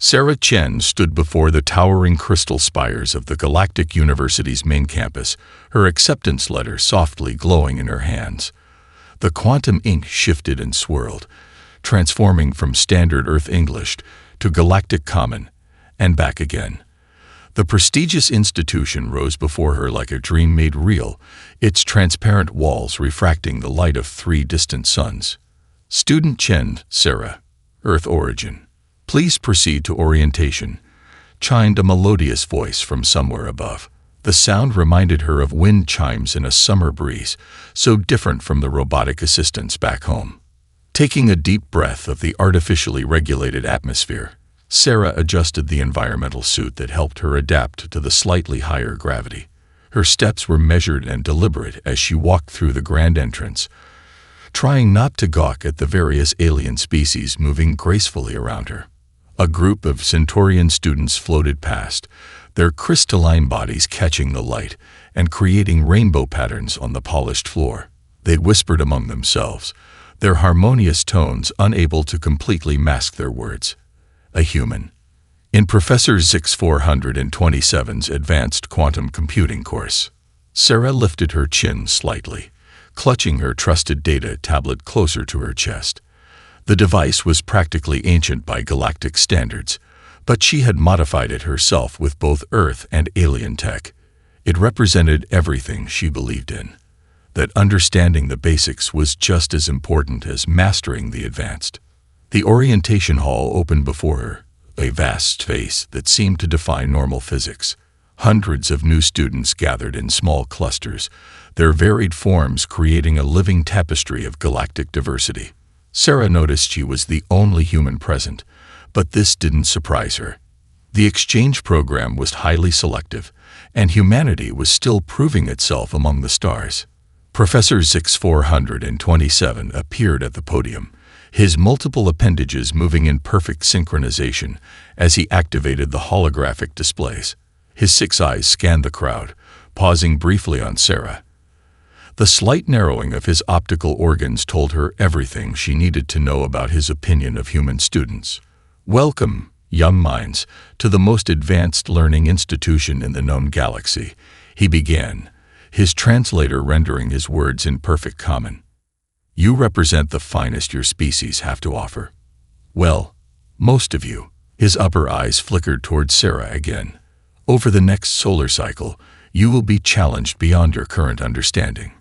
Sarah Chen stood before the towering crystal spires of the Galactic University's main campus, her acceptance letter softly glowing in her hands. The quantum ink shifted and swirled, transforming from standard Earth English to Galactic Common, and back again. The prestigious institution rose before her like a dream made real, its transparent walls refracting the light of 3 distant suns. Student Chen, Sarah, Earth origin. Please proceed to orientation, chimed a melodious voice from somewhere above. The sound reminded her of wind chimes in a summer breeze, so different from the robotic assistants back home. Taking a deep breath of the artificially regulated atmosphere, Sarah adjusted the environmental suit that helped her adapt to the slightly higher gravity. Her steps were measured and deliberate as she walked through the grand entrance, trying not to gawk at the various alien species moving gracefully around her. A group of Centaurian students floated past, their crystalline bodies catching the light and creating rainbow patterns on the polished floor. They whispered among themselves, their harmonious tones unable to completely mask their words. A human. In Professor Zix 427's Advanced Quantum Computing course, Sarah lifted her chin slightly, clutching her trusted data tablet closer to her chest. The device was practically ancient by galactic standards, but she had modified it herself with both Earth and alien tech. It represented everything she believed in. That understanding the basics was just as important as mastering the advanced. The orientation hall opened before her, a vast space that seemed to defy normal physics. Hundreds of new students gathered in small clusters, their varied forms creating a living tapestry of galactic diversity. Sarah noticed she was the only human present, but this didn't surprise her. The exchange program was highly selective, and humanity was still proving itself among the stars. Professor Zix 427 appeared at the podium, his multiple appendages moving in perfect synchronization as he activated the holographic displays. His 6 eyes scanned the crowd, pausing briefly on Sarah. The slight narrowing of his optical organs told her everything she needed to know about his opinion of human students. Welcome, young minds, to the most advanced learning institution in the known galaxy, he began, his translator rendering his words in perfect common. You represent the finest your species have to offer. Well, most of you. His upper eyes flickered toward Sarah again. Over the next solar cycle, you will be challenged beyond your current understanding.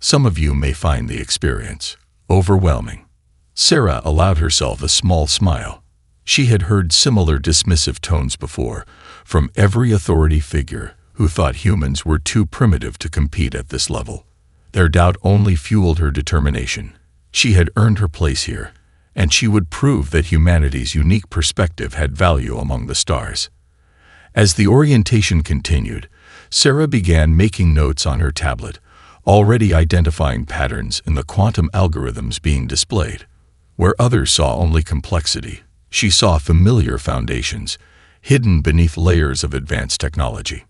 Some of you may find the experience overwhelming. Sarah allowed herself a small smile. She had heard similar dismissive tones before, from every authority figure who thought humans were too primitive to compete at this level. Their doubt only fueled her determination. She had earned her place here, and she would prove that humanity's unique perspective had value among the stars. As the orientation continued, Sarah began making notes on her tablet, already identifying patterns in the quantum algorithms being displayed. Where others saw only complexity, she saw familiar foundations, hidden beneath layers of advanced technology.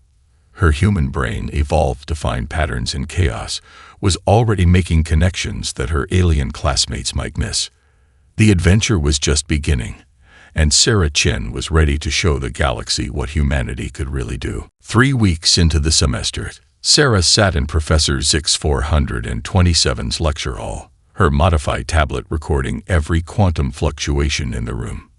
Her human brain, evolved to find patterns in chaos, was already making connections that her alien classmates might miss. The adventure was just beginning, and Sarah Chen was ready to show the galaxy what humanity could really do. 3 weeks into the semester, Sarah sat in Professor Zix 427's lecture hall, her modified tablet recording every quantum fluctuation in the room.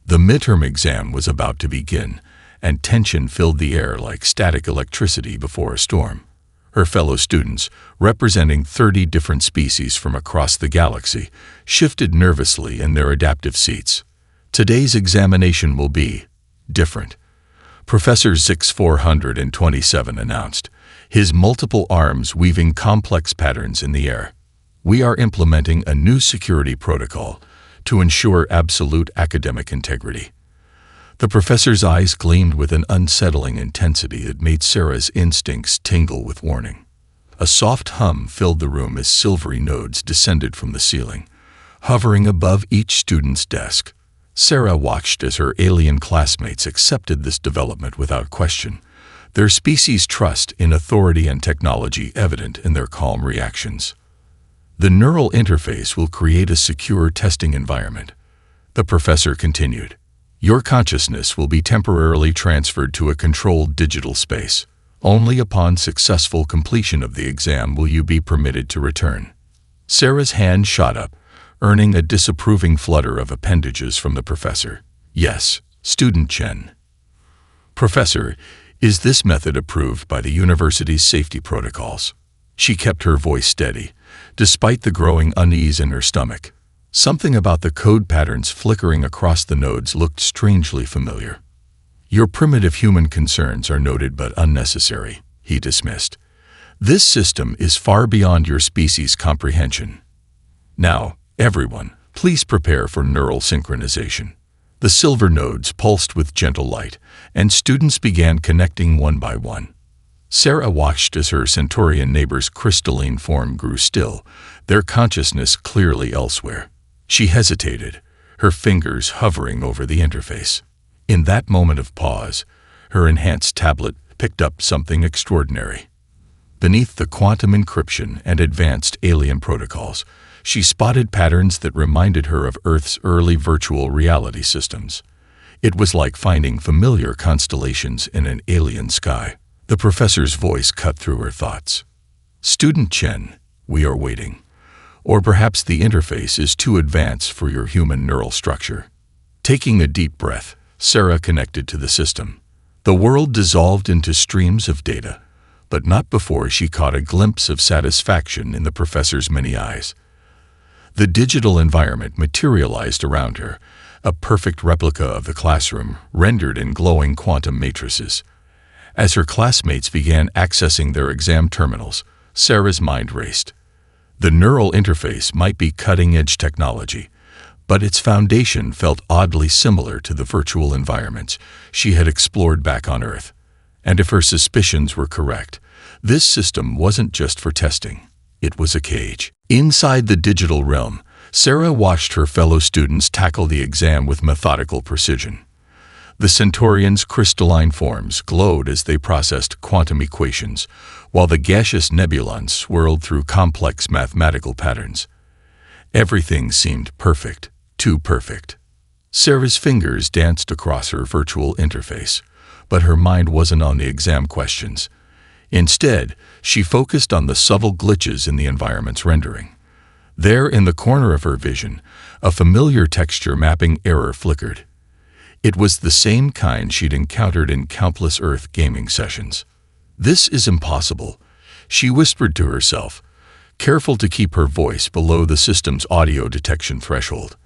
The midterm exam was about to begin, and tension filled the air like static electricity before a storm. Her fellow students, representing 30 different species from across the galaxy, shifted nervously in their adaptive seats. Today's examination will be different, Professor Zix 427 announced, his multiple arms weaving complex patterns in the air. We are implementing a new security protocol to ensure absolute academic integrity. The professor's eyes gleamed with an unsettling intensity that made Sarah's instincts tingle with warning. A soft hum filled the room as silvery nodes descended from the ceiling, hovering above each student's desk. Sarah watched as her alien classmates accepted this development without question, their species' trust in authority and technology evident in their calm reactions. The neural interface will create a secure testing environment, the professor continued. Your consciousness will be temporarily transferred to a controlled digital space. Only upon successful completion of the exam will you be permitted to return." Sarah's hand shot up, earning a disapproving flutter of appendages from the professor. "Yes, Student Chen." "Professor, is this method approved by the university's safety protocols?" She kept her voice steady, despite the growing unease in her stomach. Something about the code patterns flickering across the nodes looked strangely familiar. "Your primitive human concerns are noted but unnecessary," he dismissed. "This system is far beyond your species' comprehension. Now, everyone, please prepare for neural synchronization." The silver nodes pulsed with gentle light, and students began connecting one by one. Sarah watched as her Centaurian neighbor's crystalline form grew still, their consciousness clearly elsewhere. She hesitated, her fingers hovering over the interface. In that moment of pause, her enhanced tablet picked up something extraordinary. Beneath the quantum encryption and advanced alien protocols, she spotted patterns that reminded her of Earth's early virtual reality systems. It was like finding familiar constellations in an alien sky. The professor's voice cut through her thoughts. "Student Chen, we are waiting. Or perhaps the interface is too advanced for your human neural structure." Taking a deep breath, Sarah connected to the system. The world dissolved into streams of data, but not before she caught a glimpse of satisfaction in the professor's many eyes. The digital environment materialized around her, a perfect replica of the classroom, rendered in glowing quantum matrices. As her classmates began accessing their exam terminals, Sarah's mind raced. The neural interface might be cutting-edge technology, but its foundation felt oddly similar to the virtual environments she had explored back on Earth. And if her suspicions were correct, this system wasn't just for testing. It was a cage. Inside the digital realm, Sarah watched her fellow students tackle the exam with methodical precision. The Centaurians' crystalline forms glowed as they processed quantum equations, while the gaseous nebulons swirled through complex mathematical patterns. Everything seemed perfect, too perfect. Sarah's fingers danced across her virtual interface, but her mind wasn't on the exam questions. Instead, she focused on the subtle glitches in the environment's rendering. There, in the corner of her vision, a familiar texture mapping error flickered. It was the same kind she'd encountered in countless Earth gaming sessions. "This is impossible," she whispered to herself, careful to keep her voice below the system's audio detection threshold.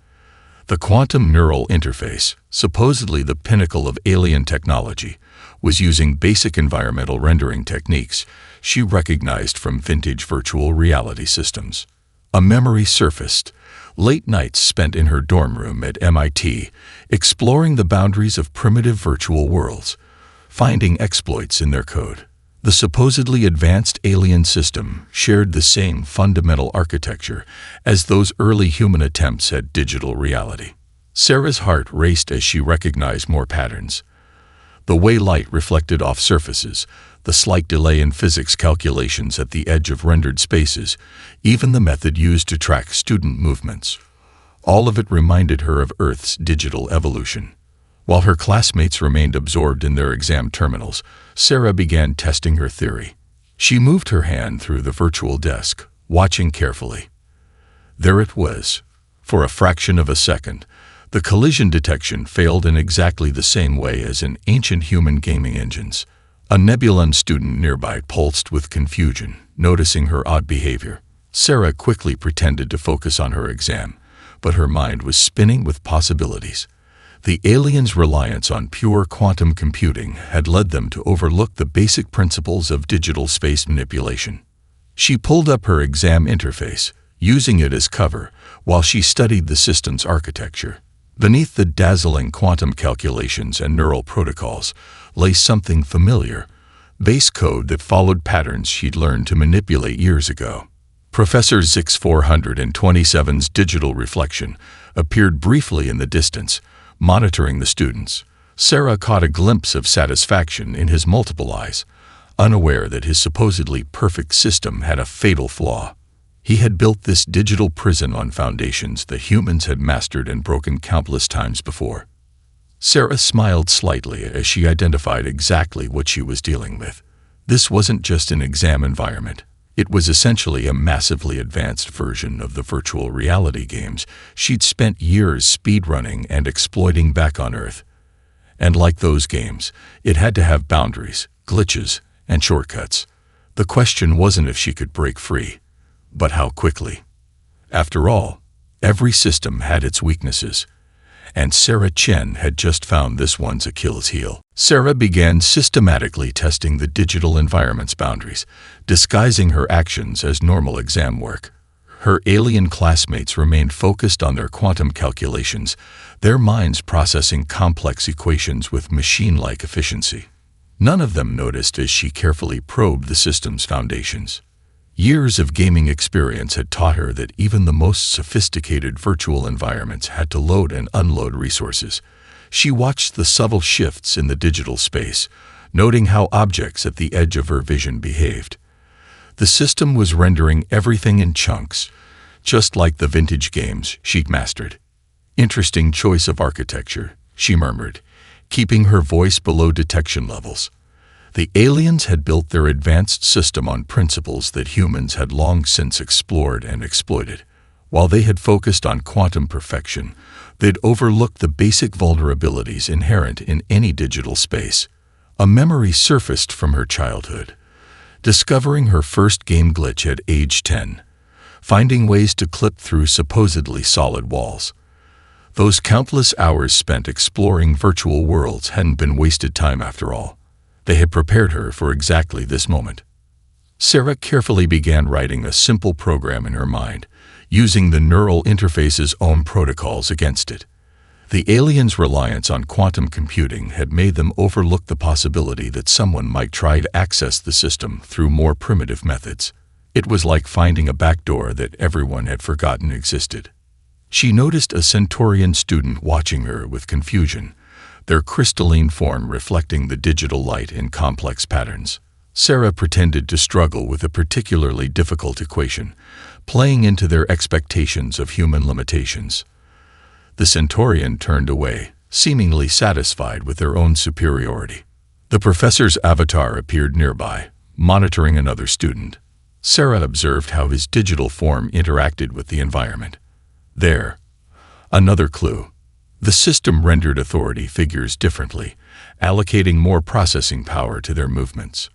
The quantum neural interface, supposedly the pinnacle of alien technology, was using basic environmental rendering techniques she recognized from vintage virtual reality systems. A memory surfaced, late nights spent in her dorm room at MIT, exploring the boundaries of primitive virtual worlds, finding exploits in their code. The supposedly advanced alien system shared the same fundamental architecture as those early human attempts at digital reality. Sarah's heart raced as she recognized more patterns. The way light reflected off surfaces, the slight delay in physics calculations at the edge of rendered spaces, even the method used to track student movements. All of it reminded her of Earth's digital evolution. While her classmates remained absorbed in their exam terminals, Sarah began testing her theory. She moved her hand through the virtual desk, watching carefully. There it was. For a fraction of a second, the collision detection failed in exactly the same way as in ancient human gaming engines. A Nebulon student nearby pulsed with confusion, noticing her odd behavior. Sarah quickly pretended to focus on her exam, but her mind was spinning with possibilities. The aliens' reliance on pure quantum computing had led them to overlook the basic principles of digital space manipulation. She pulled up her exam interface, using it as cover, while she studied the system's architecture. Beneath the dazzling quantum calculations and neural protocols lay something familiar, base code that followed patterns she'd learned to manipulate years ago. Professor Zix 427's digital reflection appeared briefly in the distance, monitoring the students. Sarah caught a glimpse of satisfaction in his multiple eyes, unaware that his supposedly perfect system had a fatal flaw. He had built this digital prison on foundations that humans had mastered and broken countless times before. Sarah smiled slightly as she identified exactly what she was dealing with. This wasn't just an exam environment. It was essentially a massively advanced version of the virtual reality games she'd spent years speedrunning and exploiting back on Earth. And like those games, it had to have boundaries, glitches, and shortcuts. The question wasn't if she could break free, but how quickly. After all, every system had its weaknesses, and Sarah Chen had just found this one's Achilles heel. Sarah began systematically testing the digital environment's boundaries, disguising her actions as normal exam work. Her alien classmates remained focused on their quantum calculations, their minds processing complex equations with machine-like efficiency. None of them noticed as she carefully probed the system's foundations. Years of gaming experience had taught her that even the most sophisticated virtual environments had to load and unload resources. She watched the subtle shifts in the digital space, noting how objects at the edge of her vision behaved. The system was rendering everything in chunks, just like the vintage games she'd mastered. "Interesting choice of architecture," she murmured, keeping her voice below detection levels. The aliens had built their advanced system on principles that humans had long since explored and exploited. While they had focused on quantum perfection, they'd overlooked the basic vulnerabilities inherent in any digital space. A memory surfaced from her childhood, discovering her first game glitch at age 10, finding ways to clip through supposedly solid walls. Those countless hours spent exploring virtual worlds hadn't been wasted time after all. They had prepared her for exactly this moment. Sarah carefully began writing a simple program in her mind, using the neural interface's own protocols against it. The aliens' reliance on quantum computing had made them overlook the possibility that someone might try to access the system through more primitive methods. It was like finding a backdoor that everyone had forgotten existed. She noticed a Centaurian student watching her with confusion, their crystalline form reflecting the digital light in complex patterns. Sarah pretended to struggle with a particularly difficult equation, playing into their expectations of human limitations. The Centaurian turned away, seemingly satisfied with their own superiority. The professor's avatar appeared nearby, monitoring another student. Sarah observed how his digital form interacted with the environment. There, another clue. The system rendered authority figures differently, allocating more processing power to their movements.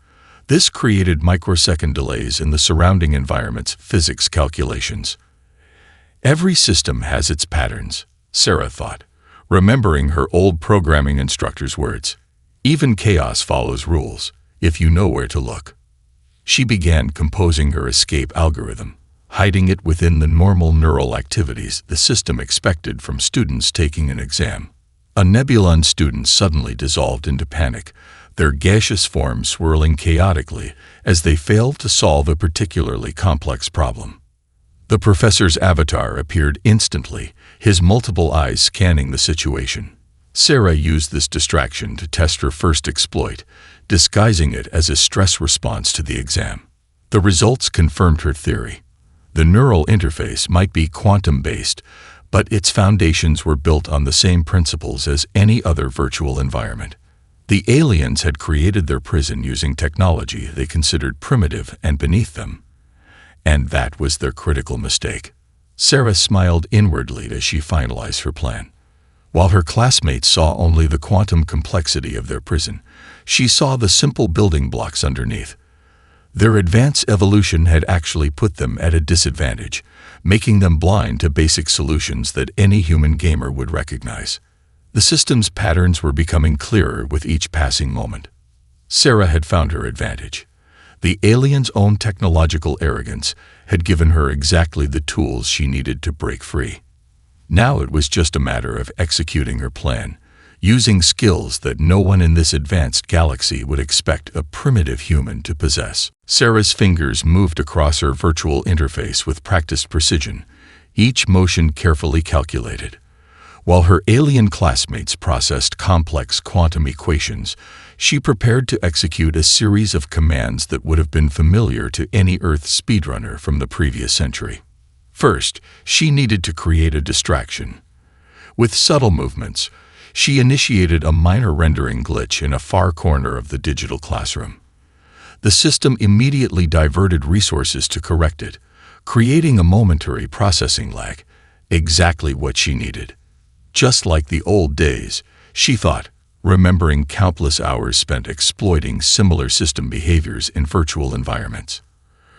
This created microsecond delays in the surrounding environment's physics calculations. Every system has its patterns, Sarah thought, remembering her old programming instructor's words. Even chaos follows rules, if you know where to look. She began composing her escape algorithm, hiding it within the normal neural activities the system expected from students taking an exam. A Nebulon student suddenly dissolved into panic, their gaseous form swirling chaotically as they failed to solve a particularly complex problem. The professor's avatar appeared instantly, his multiple eyes scanning the situation. Sarah used this distraction to test her first exploit, disguising it as a stress response to the exam. The results confirmed her theory. The neural interface might be quantum-based, but its foundations were built on the same principles as any other virtual environment. The aliens had created their prison using technology they considered primitive and beneath them. And that was their critical mistake. Sarah smiled inwardly as she finalized her plan. While her classmates saw only the quantum complexity of their prison, she saw the simple building blocks underneath. Their advanced evolution had actually put them at a disadvantage, making them blind to basic solutions that any human gamer would recognize. The system's patterns were becoming clearer with each passing moment. Sarah had found her advantage. The alien's own technological arrogance had given her exactly the tools she needed to break free. Now it was just a matter of executing her plan, using skills that no one in this advanced galaxy would expect a primitive human to possess. Sarah's fingers moved across her virtual interface with practiced precision, each motion carefully calculated. While her alien classmates processed complex quantum equations, she prepared to execute a series of commands that would have been familiar to any Earth speedrunner from the previous century. First, she needed to create a distraction. With subtle movements, she initiated a minor rendering glitch in a far corner of the digital classroom. The system immediately diverted resources to correct it, creating a momentary processing lag, exactly what she needed. Just like the old days, she thought, remembering countless hours spent exploiting similar system behaviors in virtual environments.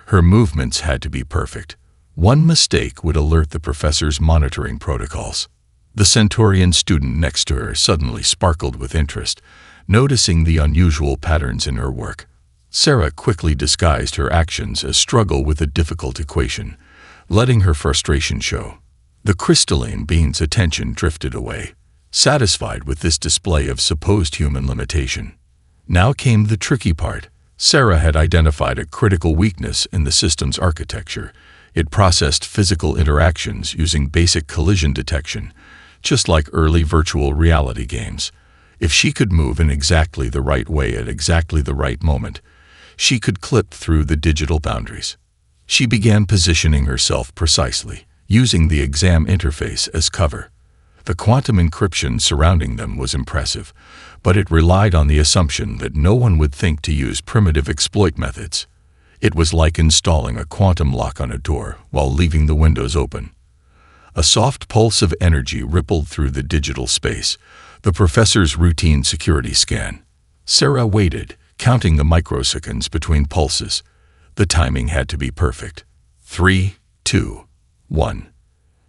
Her movements had to be perfect. One mistake would alert the professor's monitoring protocols. The Centaurian student next to her suddenly sparkled with interest, noticing the unusual patterns in her work. Sarah quickly disguised her actions as struggle with a difficult equation, letting her frustration show. The crystalline being's attention drifted away, satisfied with this display of supposed human limitation. Now came the tricky part. Sarah had identified a critical weakness in the system's architecture. It processed physical interactions using basic collision detection, just like early virtual reality games. If she could move in exactly the right way at exactly the right moment, she could clip through the digital boundaries. She began positioning herself precisely, using the exam interface as cover. The quantum encryption surrounding them was impressive, but it relied on the assumption that no one would think to use primitive exploit methods. It was like installing a quantum lock on a door while leaving the windows open. A soft pulse of energy rippled through the digital space, the professor's routine security scan. Sarah waited, counting the microseconds between pulses. The timing had to be perfect. 3, 2, 1.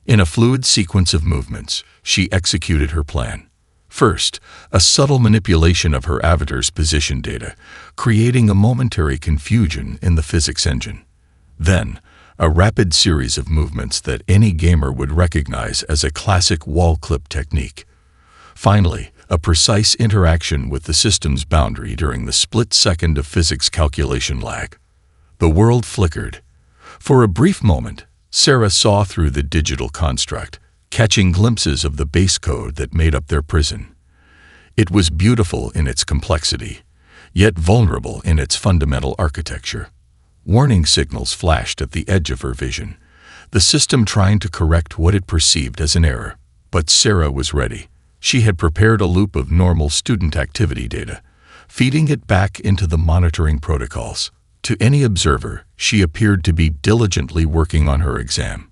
In a fluid sequence of movements, she executed her plan. First, a subtle manipulation of her avatar's position data, creating a momentary confusion in the physics engine. Then, a rapid series of movements that any gamer would recognize as a classic wall clip technique. Finally, a precise interaction with the system's boundary during the split second of physics calculation lag. The world flickered. For a brief moment, Sarah saw through the digital construct, catching glimpses of the base code that made up their prison. It was beautiful in its complexity, yet vulnerable in its fundamental architecture. Warning signals flashed at the edge of her vision, the system trying to correct what it perceived as an error. But Sarah was ready. She had prepared a loop of normal student activity data, feeding it back into the monitoring protocols. To any observer, she appeared to be diligently working on her exam.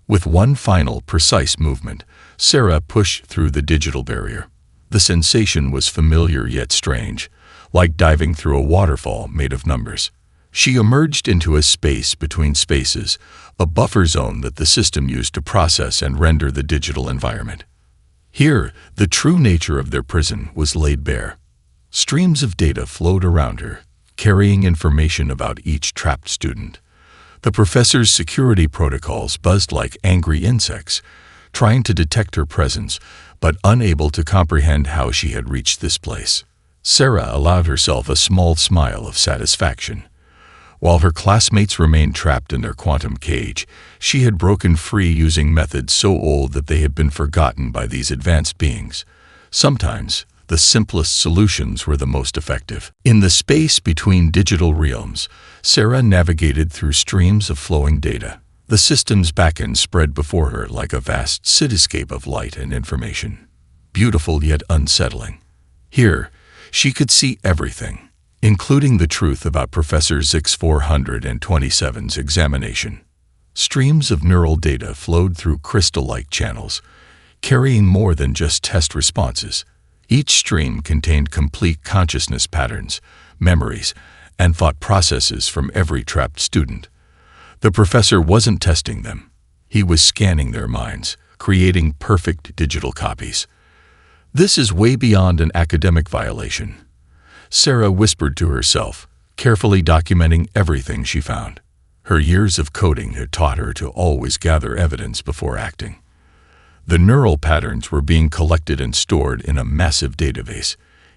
With one final, precise movement, Sarah pushed through the digital barrier. The sensation was familiar yet strange, like diving through a waterfall made of numbers. She emerged into a space between spaces, a buffer zone that the system used to process and render the digital environment. Here, the true nature of their prison was laid bare. Streams of data flowed around her, carrying information about each trapped student. The professor's security protocols buzzed like angry insects, trying to detect her presence, but unable to comprehend how she had reached this place. Sarah allowed herself a small smile of satisfaction. While her classmates remained trapped in their quantum cage, she had broken free using methods so old that they had been forgotten by these advanced beings. Sometimes, the simplest solutions were the most effective. In the space between digital realms, Sarah navigated through streams of flowing data. The system's backend spread before her like a vast cityscape of light and information, beautiful yet unsettling. Here, she could see everything, including the truth about Professor Zix 427's examination. Streams of neural data flowed through crystal-like channels, carrying more than just test responses. Each stream contained complete consciousness patterns, memories, and thought processes from every trapped student. The professor wasn't testing them. He was scanning their minds, creating perfect digital copies. This is way beyond an academic violation, Sarah whispered to herself, carefully documenting everything she found. Her years of coding had taught her to always gather evidence before acting. The neural patterns were being collected and stored in a massive database,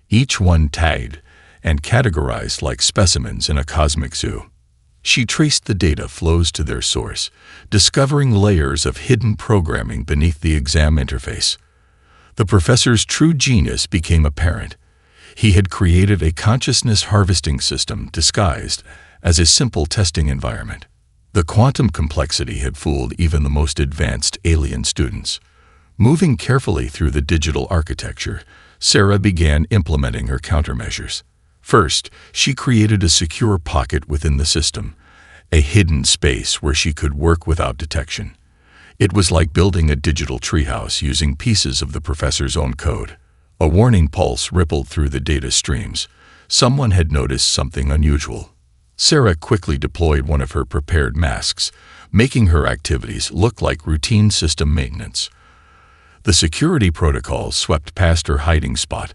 each one tagged and categorized like specimens in a cosmic zoo. She traced the data flows to their source, discovering layers of hidden programming beneath the exam interface. The professor's true genius became apparent. He had created a consciousness harvesting system disguised as a simple testing environment. The quantum complexity had fooled even the most advanced alien students. Moving carefully through the digital architecture, Sarah began implementing her countermeasures. First, she created a secure pocket within the system, a hidden space where she could work without detection. It was like building a digital treehouse using pieces of the professor's own code. A warning pulse rippled through the data streams. Someone had noticed something unusual. Sarah quickly deployed one of her prepared masks, making her activities look like routine system maintenance. The security protocols swept past her hiding spot,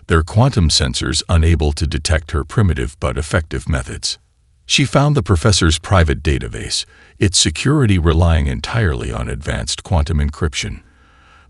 their quantum sensors unable to detect her primitive but effective methods. She found the professor's private database, its security relying entirely on advanced quantum encryption.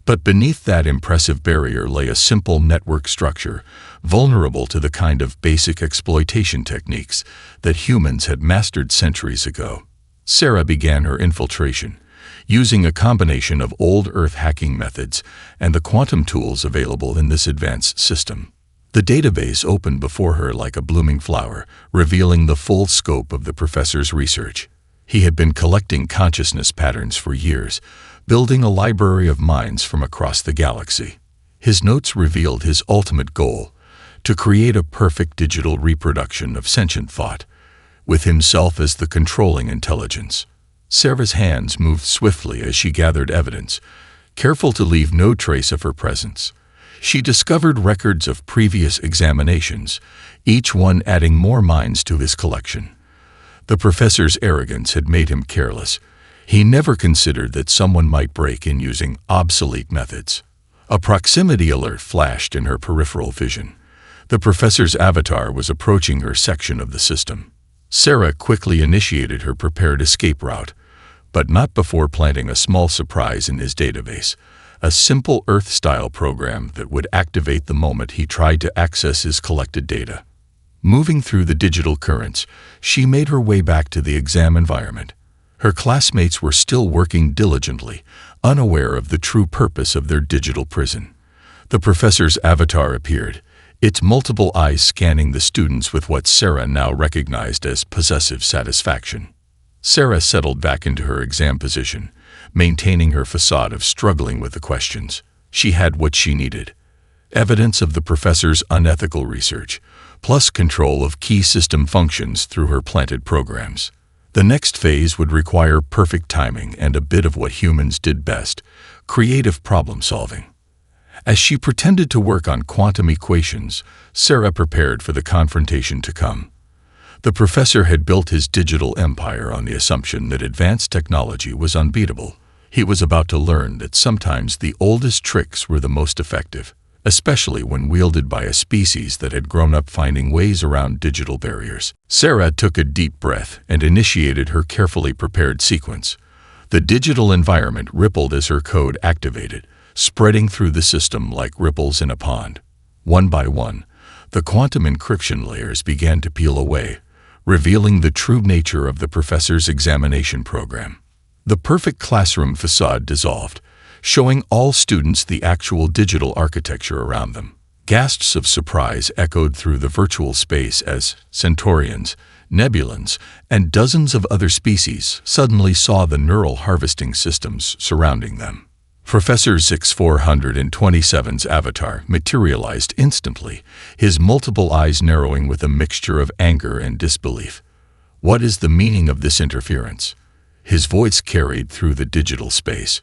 But beneath that impressive barrier lay a simple network structure, vulnerable to the kind of basic exploitation techniques that humans had mastered centuries ago. Sarah began her infiltration, using a combination of old Earth hacking methods and the quantum tools available in this advanced system. The database opened before her like a blooming flower, revealing the full scope of the professor's research. He had been collecting consciousness patterns for years, building a library of minds from across the galaxy. His notes revealed his ultimate goal: to create a perfect digital reproduction of sentient thought, with himself as the controlling intelligence. Sarah's hands moved swiftly as she gathered evidence, careful to leave no trace of her presence. She discovered records of previous examinations, each one adding more minds to his collection. The professor's arrogance had made him careless. He never considered that someone might break in using obsolete methods. A proximity alert flashed in her peripheral vision. The professor's avatar was approaching her section of the system. Sarah quickly initiated her prepared escape route, but not before planting a small surprise in his database, a simple Earth-style program that would activate the moment he tried to access his collected data. Moving through the digital currents, she made her way back to the exam environment. Her classmates were still working diligently, unaware of the true purpose of their digital prison. The professor's avatar appeared, its multiple eyes scanning the students with what Sarah now recognized as possessive satisfaction. Sarah settled back into her exam position, maintaining her facade of struggling with the questions. She had what she needed: evidence of the professor's unethical research, plus control of key system functions through her planted programs. The next phase would require perfect timing and a bit of what humans did best: creative problem solving. As she pretended to work on quantum equations, Sarah prepared for the confrontation to come. The professor had built his digital empire on the assumption that advanced technology was unbeatable. He was about to learn that sometimes the oldest tricks were the most effective, especially when wielded by a species that had grown up finding ways around digital barriers. Sarah took a deep breath and initiated her carefully prepared sequence. The digital environment rippled as her code activated, spreading through the system like ripples in a pond. One by one, the quantum encryption layers began to peel away, revealing the true nature of the professor's examination program. The perfect classroom facade dissolved, showing all students the actual digital architecture around them. Gasps of surprise echoed through the virtual space as Centaurians, Nebulans, and dozens of other species suddenly saw the neural harvesting systems surrounding them. Professor Zix-427's avatar materialized instantly, his multiple eyes narrowing with a mixture of anger and disbelief. What is the meaning of this interference? His voice carried through the digital space,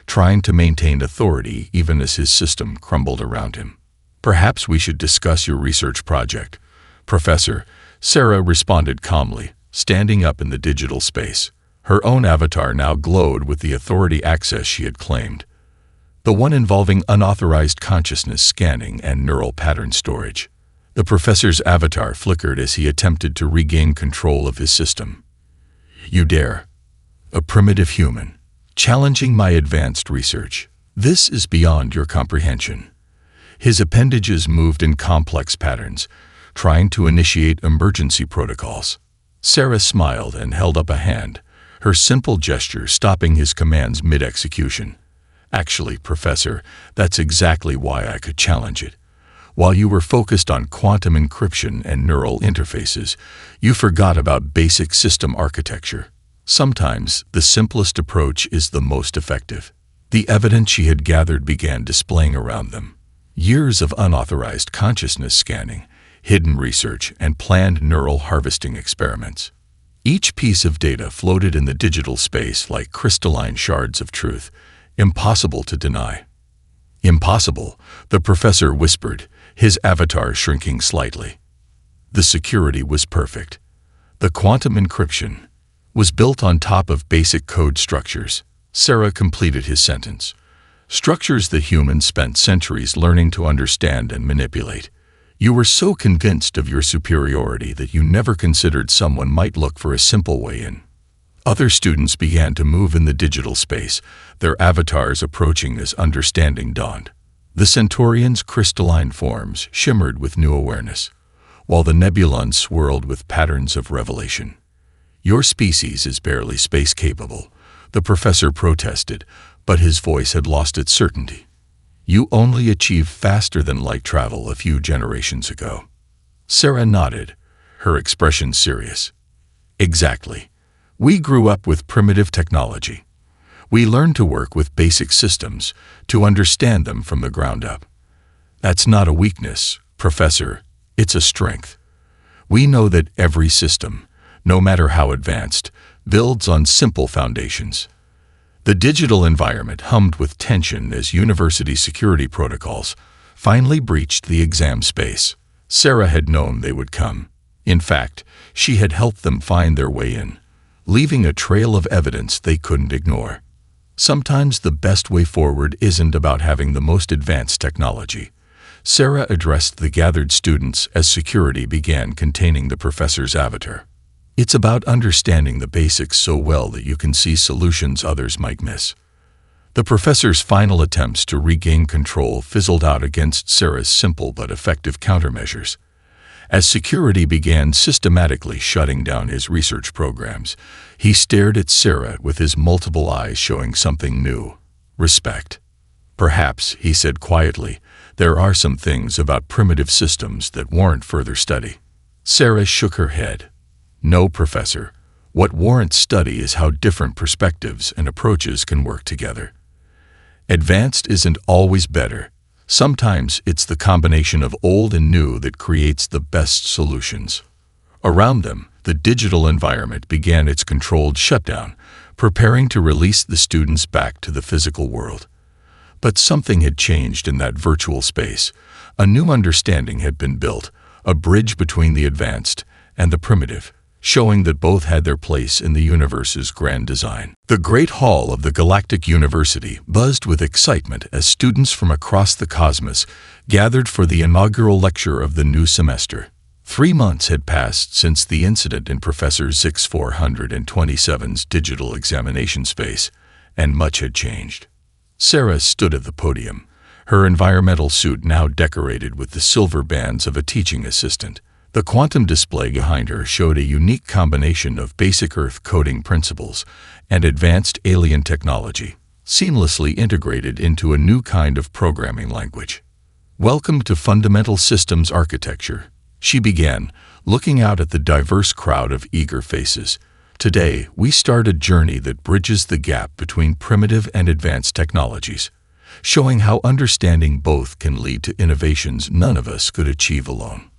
trying to maintain authority even as his system crumbled around him. Perhaps we should discuss your research project, Professor, Sarah responded calmly, standing up in the digital space. Her own avatar now glowed with the authority access she had claimed, the one involving unauthorized consciousness scanning and neural pattern storage. The professor's avatar flickered as he attempted to regain control of his system. You dare? A primitive human, challenging my advanced research. This is beyond your comprehension. His appendages moved in complex patterns, trying to initiate emergency protocols. Sarah smiled and held up a hand, her simple gesture stopping his commands mid-execution. Actually, Professor, that's exactly why I could challenge it. While you were focused on quantum encryption and neural interfaces, you forgot about basic system architecture. Sometimes, the simplest approach is the most effective. The evidence she had gathered began displaying around them. Years of unauthorized consciousness scanning, hidden research, and planned neural harvesting experiments. Each piece of data floated in the digital space like crystalline shards of truth, impossible to deny. Impossible, the professor whispered, his avatar shrinking slightly. The security was perfect. The quantum encryption was built on top of basic code structures. Sarah completed his sentence. Structures that humans spent centuries learning to understand and manipulate. You were so convinced of your superiority that you never considered someone might look for a simple way in. Other students began to move in the digital space, their avatars approaching as understanding dawned. The Centaurians' crystalline forms shimmered with new awareness, while the nebulons swirled with patterns of revelation. Your species is barely space-capable, the professor protested, but his voice had lost its certainty. You only achieved faster-than-light travel a few generations ago. Sarah nodded, her expression serious. Exactly. We grew up with primitive technology. We learned to work with basic systems, to understand them from the ground up. That's not a weakness, Professor. It's a strength. We know that every system, no matter how advanced, builds on simple foundations. The digital environment hummed with tension as university security protocols finally breached the exam space. Sarah had known they would come. In fact, she had helped them find their way in, leaving a trail of evidence they couldn't ignore. Sometimes the best way forward isn't about having the most advanced technology. Sarah addressed the gathered students as security began containing the professor's avatar. It's about understanding the basics so well that you can see solutions others might miss. The professor's final attempts to regain control fizzled out against Sarah's simple but effective countermeasures. As security began systematically shutting down his research programs, he stared at Sarah with his multiple eyes showing something new: respect. Perhaps, he said quietly, there are some things about primitive systems that warrant further study. Sarah shook her head. No, Professor. What warrants study is how different perspectives and approaches can work together. Advanced isn't always better. Sometimes it's the combination of old and new that creates the best solutions. Around them, the digital environment began its controlled shutdown, preparing to release the students back to the physical world. But something had changed in that virtual space. A new understanding had been built, a bridge between the advanced and the primitive, showing that both had their place in the universe's grand design. The Great Hall of the Galactic University buzzed with excitement as students from across the cosmos gathered for the inaugural lecture of the new semester. 3 months had passed since the incident in Professor Zix 427's digital examination space, and much had changed. Sarah stood at the podium, her environmental suit now decorated with the silver bands of a teaching assistant. The quantum display behind her showed a unique combination of basic Earth coding principles and advanced alien technology, seamlessly integrated into a new kind of programming language. Welcome to Fundamental Systems Architecture, she began, looking out at the diverse crowd of eager faces. Today, we start a journey that bridges the gap between primitive and advanced technologies, showing how understanding both can lead to innovations none of us could achieve alone.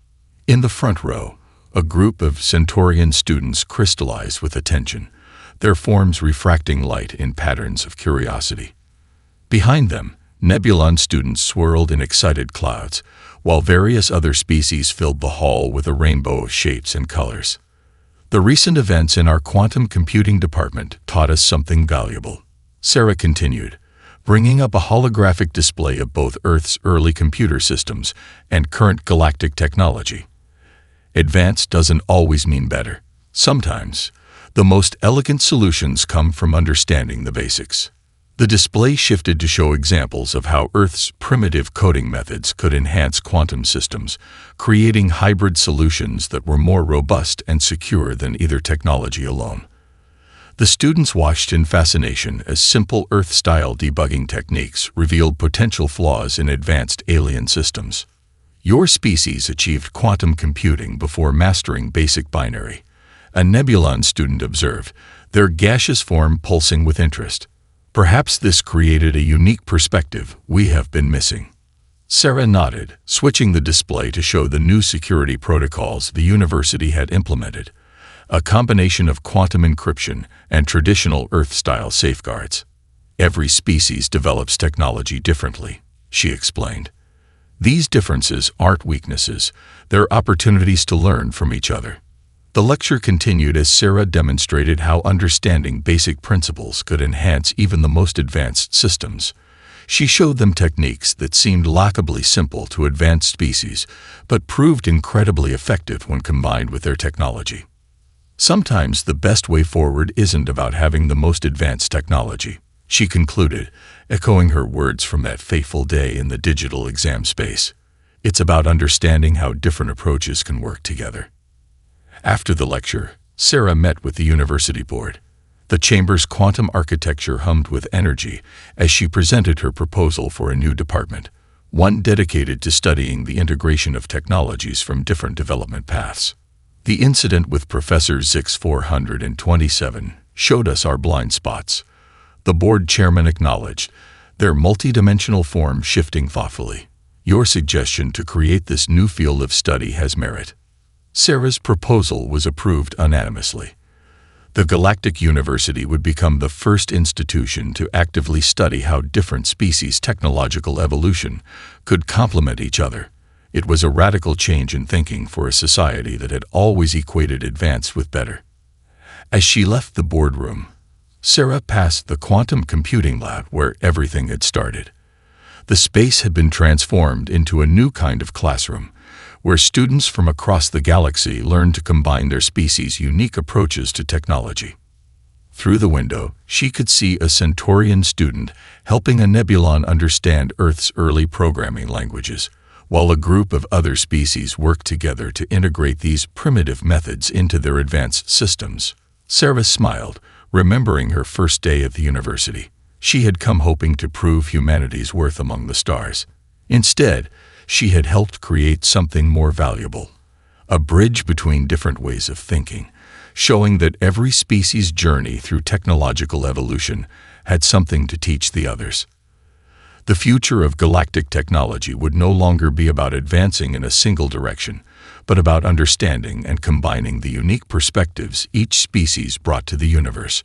In the front row, a group of Centaurian students crystallized with attention, their forms refracting light in patterns of curiosity. Behind them, Nebulon students swirled in excited clouds, while various other species filled the hall with a rainbow of shapes and colors. The recent events in our quantum computing department taught us something valuable, Sarah continued, bringing up a holographic display of both Earth's early computer systems and current galactic technology. Advanced doesn't always mean better. Sometimes, the most elegant solutions come from understanding the basics. The display shifted to show examples of how Earth's primitive coding methods could enhance quantum systems, creating hybrid solutions that were more robust and secure than either technology alone. The students watched in fascination as simple Earth-style debugging techniques revealed potential flaws in advanced alien systems. Your species achieved quantum computing before mastering basic binary, a Nebulon student observed, their gaseous form pulsing with interest. Perhaps this created a unique perspective we have been missing. Sarah nodded, switching the display to show the new security protocols the university had implemented, a combination of quantum encryption and traditional Earth-style safeguards. Every species develops technology differently, she explained. These differences aren't weaknesses, they're opportunities to learn from each other. The lecture continued as Sarah demonstrated how understanding basic principles could enhance even the most advanced systems. She showed them techniques that seemed laughably simple to advanced species, but proved incredibly effective when combined with their technology. Sometimes the best way forward isn't about having the most advanced technology, she concluded, echoing her words from that fateful day in the digital exam space. It's about understanding how different approaches can work together. After the lecture, Sarah met with the university board. The chamber's quantum architecture hummed with energy as she presented her proposal for a new department, one dedicated to studying the integration of technologies from different development paths. The incident with Professor Zix 427 showed us our blind spots. The board chairman acknowledged, their multidimensional form shifting thoughtfully. Your suggestion to create this new field of study has merit. Sarah's proposal was approved unanimously. The Galactic University would become the first institution to actively study how different species' technological evolution could complement each other. It was a radical change in thinking for a society that had always equated advance with better. As she left the boardroom, Sarah passed the quantum computing lab where everything had started. The space had been transformed into a new kind of classroom, where students from across the galaxy learned to combine their species' unique approaches to technology. Through the window, she could see a Centaurian student helping a Nebulon understand Earth's early programming languages, while a group of other species worked together to integrate these primitive methods into their advanced systems. Sarah smiled, remembering her first day at the university. She had come hoping to prove humanity's worth among the stars. Instead, she had helped create something more valuable, a bridge between different ways of thinking, showing that every species' journey through technological evolution had something to teach the others. The future of galactic technology would no longer be about advancing in a single direction, but about understanding and combining the unique perspectives each species brought to the universe.